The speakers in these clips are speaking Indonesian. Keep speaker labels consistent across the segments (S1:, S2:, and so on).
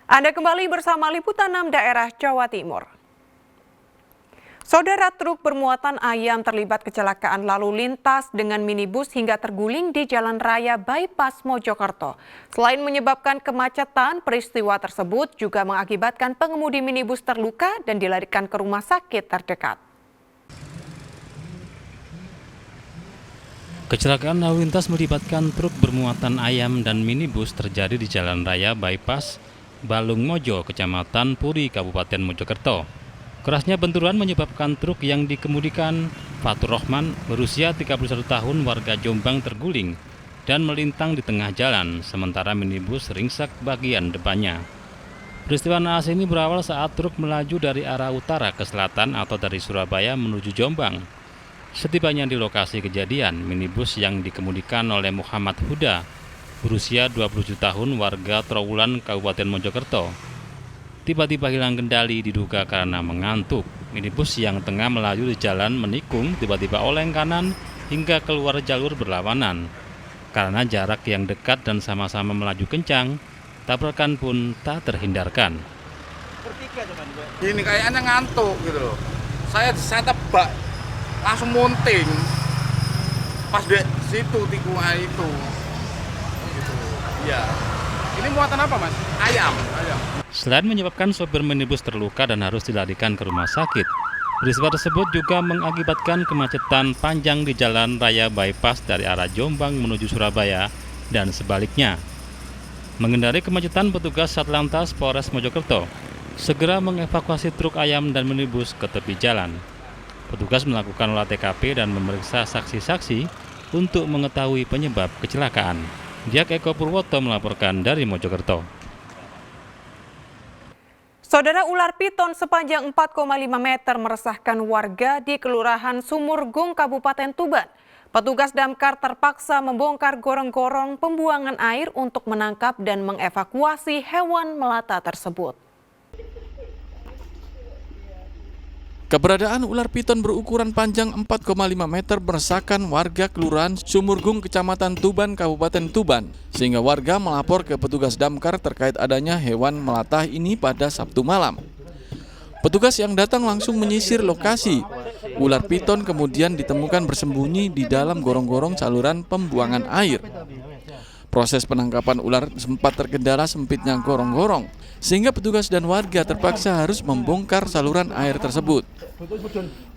S1: Anda kembali bersama Liputan 6 Daerah Jawa Timur. Saudara, truk bermuatan ayam terlibat kecelakaan lalu lintas dengan minibus hingga terguling di Jalan Raya Bypass Mojokerto. Selain menyebabkan kemacetan, peristiwa tersebut juga mengakibatkan pengemudi minibus terluka dan dilarikan ke rumah sakit terdekat.
S2: Kecelakaan lalu lintas melibatkan truk bermuatan ayam dan minibus terjadi di Jalan Raya Bypass Balung Mojo, Kecamatan Puri, Kabupaten Mojokerto. Kerasnya benturan menyebabkan truk yang dikemudikan Fatur Rohman berusia 31 tahun warga Jombang terguling dan melintang di tengah jalan, sementara minibus ringsek bagian depannya. Peristiwa naas ini berawal saat truk melaju dari arah utara ke selatan atau dari Surabaya menuju Jombang. Setibanya di lokasi kejadian, minibus yang dikemudikan oleh Muhammad Huda berusia 27 tahun warga Trowulan, Kabupaten Mojokerto tiba-tiba hilang kendali diduga karena mengantuk. Minibus yang tengah melaju di jalan menikung tiba-tiba oleng kanan hingga keluar jalur berlawanan. Karena jarak yang dekat dan sama-sama melaju kencang, tabrakan pun tak terhindarkan.
S3: Ini kayaknya ngantuk gitu loh. Saya tebak langsung munting pas di situ tikungan itu. Gitu. Iya. Ini muatan apa, Mas? Ayam.
S2: Selain menyebabkan sopir minibus terluka dan harus dilarikan ke rumah sakit, peristiwa tersebut juga mengakibatkan kemacetan panjang di Jalan Raya Bypass dari arah Jombang menuju Surabaya dan sebaliknya. Menghindari kemacetan, petugas Satlantas Polres Mojokerto segera mengevakuasi truk ayam dan minibus ke tepi jalan. Petugas melakukan olah TKP dan memeriksa saksi-saksi untuk mengetahui penyebab kecelakaan. Diak Eko Purwoto melaporkan dari Mojokerto.
S1: Saudara, ular piton sepanjang 4,5 meter meresahkan warga di Kelurahan Sumurgung, Kabupaten Tuban. Petugas damkar terpaksa membongkar gorong-gorong pembuangan air untuk menangkap dan mengevakuasi hewan melata tersebut.
S4: Keberadaan ular piton berukuran panjang 4,5 meter meresahkan warga Kelurahan Sumurgung, Kecamatan Tuban, Kabupaten Tuban, sehingga warga melapor ke petugas damkar terkait adanya hewan melata ini pada Sabtu malam. Petugas yang datang langsung menyisir lokasi. Ular piton kemudian ditemukan bersembunyi di dalam gorong-gorong saluran pembuangan air. Proses penangkapan ular sempat terkendala sempitnya gorong-gorong, sehingga petugas dan warga terpaksa harus membongkar saluran air tersebut.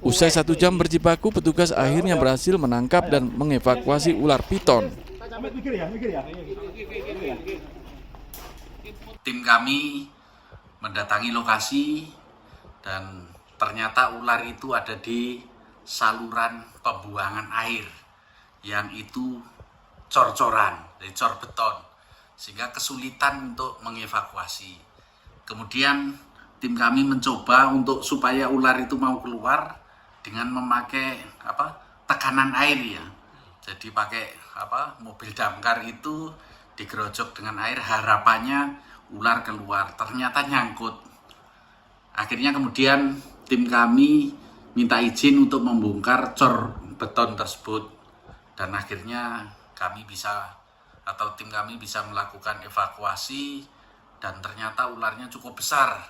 S4: Usai 1 jam berjibaku, petugas akhirnya berhasil menangkap dan mengevakuasi ular piton.
S5: Tim kami mendatangi lokasi dan ternyata ular itu ada di saluran pembuangan air yang itu cor-coran, dari cor beton, sehingga kesulitan untuk mengevakuasi. Kemudian tim kami mencoba untuk supaya ular itu mau keluar dengan memakai tekanan air ya. Jadi pakai mobil damkar itu digerojok dengan air, harapannya ular keluar. Ternyata nyangkut. Akhirnya kemudian tim kami minta izin untuk membongkar cor beton tersebut dan akhirnya tim kami bisa melakukan evakuasi dan ternyata ularnya cukup besar.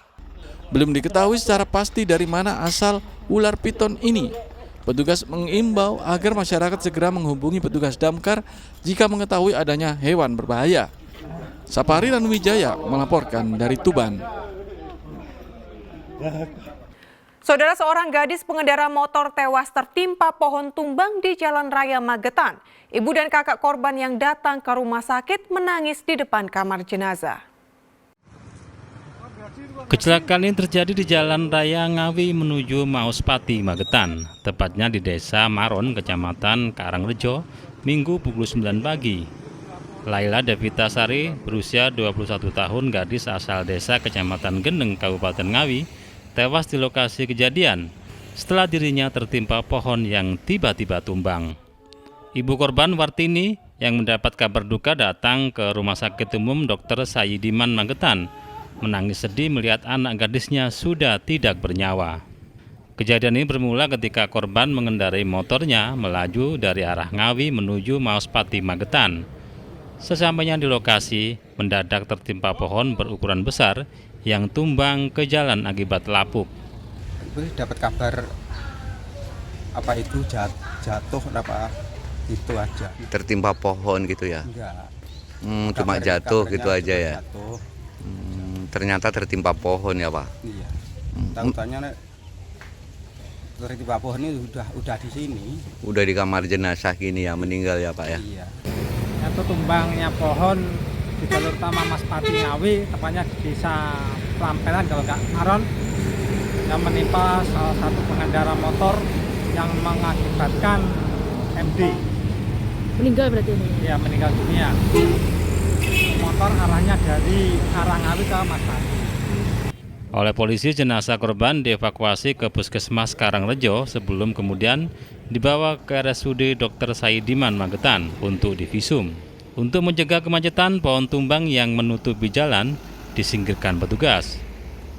S4: Belum diketahui secara pasti dari mana asal ular piton ini. Petugas mengimbau agar masyarakat segera menghubungi petugas damkar jika mengetahui adanya hewan berbahaya. Sapari Wijaya melaporkan dari Tuban.
S1: Saudara, seorang gadis pengendara motor tewas tertimpa pohon tumbang di Jalan Raya Magetan. Ibu dan kakak korban yang datang ke rumah sakit menangis di depan kamar jenazah.
S2: Kecelakaan ini terjadi di Jalan Raya Ngawi menuju Mauspati, Magetan, tepatnya di Desa Maron, Kecamatan Karangrejo, Minggu pukul 9 pagi. Laila Devita Sari, berusia 21 tahun, gadis asal desa Kecamatan Gendeng, Kabupaten Ngawi, tewas di lokasi kejadian setelah dirinya tertimpa pohon yang tiba-tiba tumbang. Ibu korban Wartini yang mendapat kabar duka datang ke Rumah Sakit Umum Dr. Sayidiman Magetan, menangis sedih melihat anak gadisnya sudah tidak bernyawa. Kejadian ini bermula ketika korban mengendarai motornya melaju dari arah Ngawi menuju Mauspati, Magetan. Sesampainya di lokasi, mendadak tertimpa pohon berukuran besar yang tumbang ke jalan akibat lapuk.
S6: Dapat kabar apa itu jatuh apa itu aja.
S7: Tertimpa pohon gitu ya?
S6: Enggak.
S7: Cuma jatuh gitu aja ya?
S6: Jatuh.
S7: Ternyata tertimpa pohon ya Pak?
S6: Iya. Tahu-tahunya tertimpa pohon ini udah di sini.
S7: Udah di kamar jenazah gini ya, meninggal ya Pak ya?
S6: Iya.
S8: Itu tumbangnya pohon di jalur utama Mas Pati Ngawi, tepatnya di desa Plampelan kalau nggak Aron, yang menimpa salah satu pengendara motor yang mengakibatkan MD.
S9: Meninggal berarti ini?
S8: Ya, meninggal dunia. Motor arahnya dari arah Ngawi ke Mas Pati.
S2: Oleh polisi, jenazah korban dievakuasi ke Puskesmas Karangrejo sebelum kemudian dibawa ke RSUD Dr. Saidiman Magetan untuk divisum. Untuk mencegah kemacetan, pohon tumbang yang menutupi jalan disingkirkan petugas.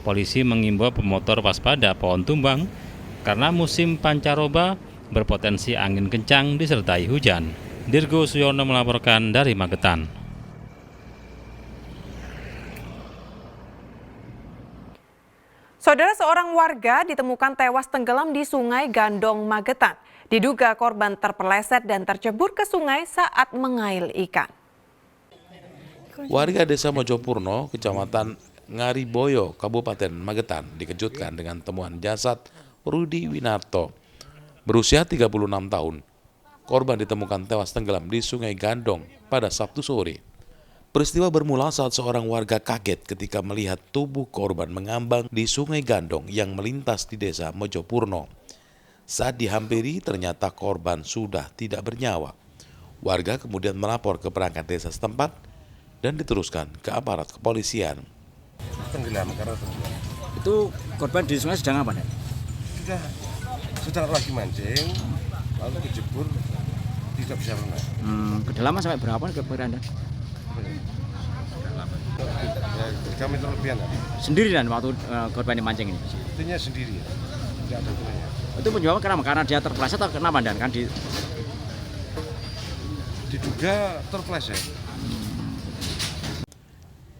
S2: Polisi mengimbau pemotor waspada pohon tumbang karena musim pancaroba berpotensi angin kencang disertai hujan. Dirgo Suyono melaporkan dari Magetan.
S1: Saudara, seorang warga ditemukan tewas tenggelam di Sungai Gandong, Magetan. Diduga korban terpeleset dan tercebur ke sungai saat mengail ikan.
S10: Warga desa Mojopurno, kecamatan Ngariboyo, Kabupaten Magetan, dikejutkan dengan temuan jasad Rudi Winarto, berusia 36 tahun. Korban ditemukan tewas tenggelam di Sungai Gandong pada Sabtu sore. Peristiwa bermula saat seorang warga kaget ketika melihat tubuh korban mengambang di Sungai Gandong yang melintas di desa Mojopurno. Saat dihampiri, ternyata korban sudah tidak bernyawa. Warga kemudian melapor ke perangkat desa setempat dan diteruskan ke aparat kepolisian.
S11: Tenggelam karena tenggelam.
S6: Itu korban di sungai sedang apa, Nek?
S11: Sedang lagi mancing, lalu kejebur, tidak bisa renang.
S6: Kedalaman sampai berapa ke Anda?
S11: Ya, kami terlebihan.
S6: Sendiri dan waktu korban mancing ini?
S11: Tentunya sendiri ya, tidak ada temannya.
S6: Itu penyebabnya kenapa? Karena dia terpeleset atau kenapa, Dan? Kan
S11: diduga terpeleset.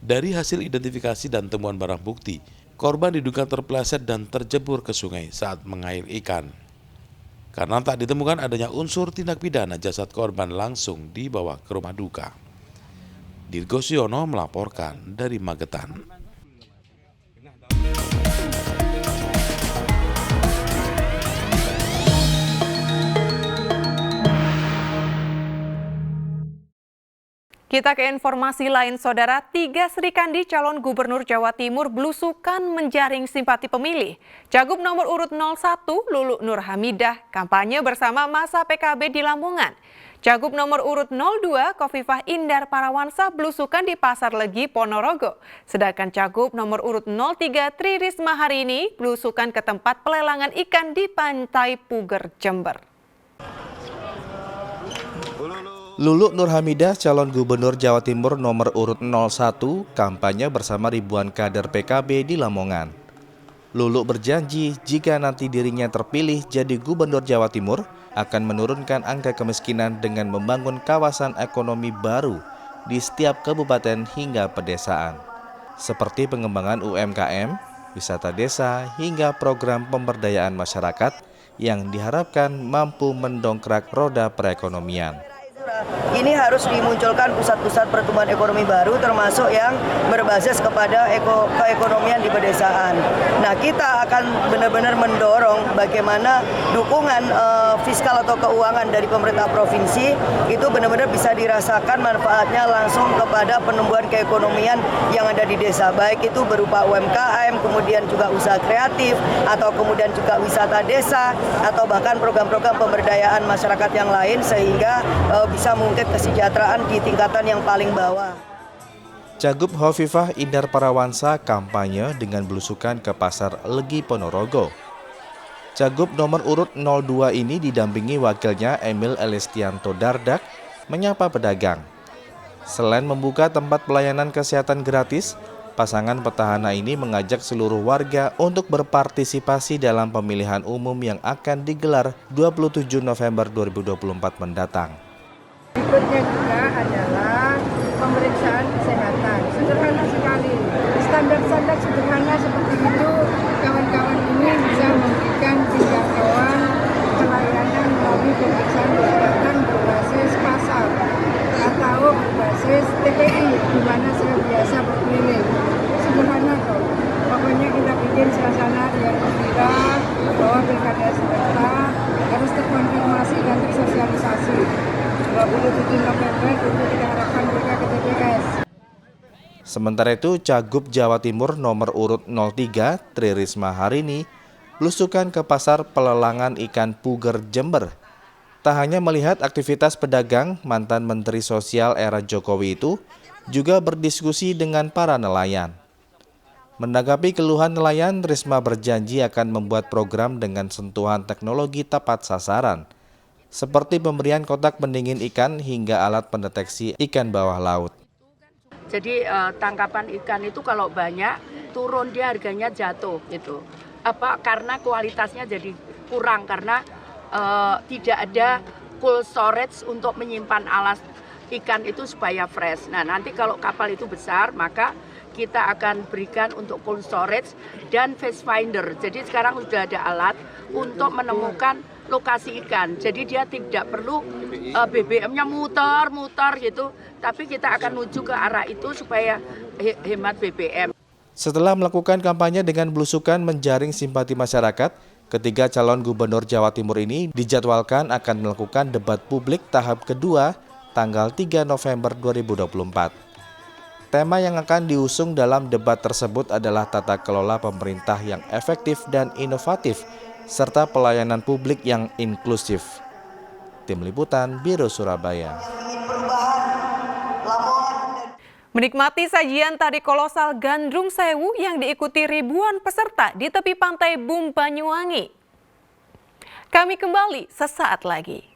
S10: Dari hasil identifikasi dan temuan barang bukti, korban diduga terpeleset dan terjebur ke sungai saat mengail ikan. Karena tak ditemukan adanya unsur tindak pidana, jasad korban langsung dibawa ke rumah duka. Dirgo Suyono melaporkan dari Magetan.
S1: Kita ke informasi lain, Saudara. 3 Serikandi calon gubernur Jawa Timur belusukan menjaring simpati pemilih. Cagup nomor urut 01 Lulu Nur Hamidah kampanye bersama masa PKB di Lamongan. Cagup nomor urut 02 Kofifah Indar Parawansa belusukan di Pasar Legi, Ponorogo. Sedangkan cagup nomor urut 03 Tri Risma hari ini belusukan ke tempat pelelangan ikan di Pantai Puger, Jember.
S12: Lulu Nur Hamidah, calon gubernur Jawa Timur nomor urut 01, kampanye bersama ribuan kader PKB di Lamongan. Lulu berjanji jika nanti dirinya terpilih jadi gubernur Jawa Timur, akan menurunkan angka kemiskinan dengan membangun kawasan ekonomi baru di setiap kabupaten hingga pedesaan. Seperti pengembangan UMKM, wisata desa, hingga program pemberdayaan masyarakat yang diharapkan mampu mendongkrak roda perekonomian.
S13: Ini harus dimunculkan pusat-pusat pertumbuhan ekonomi baru termasuk yang berbasis kepada keekonomian di pedesaan. Nah, kita akan benar-benar mendorong bagaimana dukungan fiskal atau keuangan dari pemerintah provinsi itu benar-benar bisa dirasakan manfaatnya langsung kepada penumbuhan keekonomian yang ada di desa. Baik itu berupa UMKM, kemudian juga usaha kreatif, atau kemudian juga wisata desa, atau bahkan program-program pemberdayaan masyarakat yang lain sehingga bisa mengungkit kesejahteraan di tingkatan yang paling bawah.
S12: Cagup Hovifah Indar Parawansa kampanye dengan belusukan ke Pasar Legi, Ponorogo. Cagup nomor urut 02 ini didampingi wakilnya Emil Elistianto Dardak menyapa pedagang. Selain membuka tempat pelayanan kesehatan gratis, pasangan petahana ini mengajak seluruh warga untuk berpartisipasi dalam pemilihan umum yang akan digelar 27 November 2024 mendatang.
S14: Berikutnya juga adalah
S9: pemeriksaan kesehatan. Sederhana sekali. Standar-standar sederhana seperti itu, kawan-kawan ini bisa memberikan tinjauan pelayanan melalui pemeriksaan kesehatan berbasis pasar atau berbasis TPI, di mana saya biasa berkeliling. Sederhana kok. Pokoknya kita bikin suasana yang gembira bahwa pilkada serentak harus terkonfirmasi dan tersosialisasi. 27 November tentu kita harapkan mereka ke TPS.
S12: Sementara itu, Cagup Jawa Timur nomor urut 03, Tri Risma Harini, belusukan ke pasar pelelangan ikan Puger Jember. Tak hanya melihat aktivitas pedagang, mantan Menteri Sosial era Jokowi itu juga berdiskusi dengan para nelayan. Menanggapi keluhan nelayan, Risma berjanji akan membuat program dengan sentuhan teknologi tepat sasaran, seperti pemberian kotak pendingin ikan hingga alat pendeteksi ikan bawah laut.
S9: Jadi tangkapan ikan itu kalau banyak turun dia harganya jatuh gitu. Karena kualitasnya jadi kurang karena tidak ada cold storage untuk menyimpan alas ikan itu supaya fresh. Nah, nanti kalau kapal itu besar maka kita akan berikan untuk cold storage dan fish finder. Jadi sekarang sudah ada alat untuk menemukan lokasi ikan. Jadi dia tidak perlu BBM-nya muter-muter gitu, tapi kita akan menuju ke arah itu supaya hemat BBM.
S12: Setelah melakukan kampanye dengan belusukan menjaring simpati masyarakat, ketiga calon gubernur Jawa Timur ini dijadwalkan akan melakukan debat publik tahap kedua tanggal 3 November 2024. Tema yang akan diusung dalam debat tersebut adalah tata kelola pemerintah yang efektif dan inovatif, serta pelayanan publik yang inklusif. Tim Liputan, Biro Surabaya.
S1: Menikmati sajian tari kolosal Gandrung Sewu yang diikuti ribuan peserta di tepi pantai Bum Banyuwangi. Kami kembali sesaat lagi.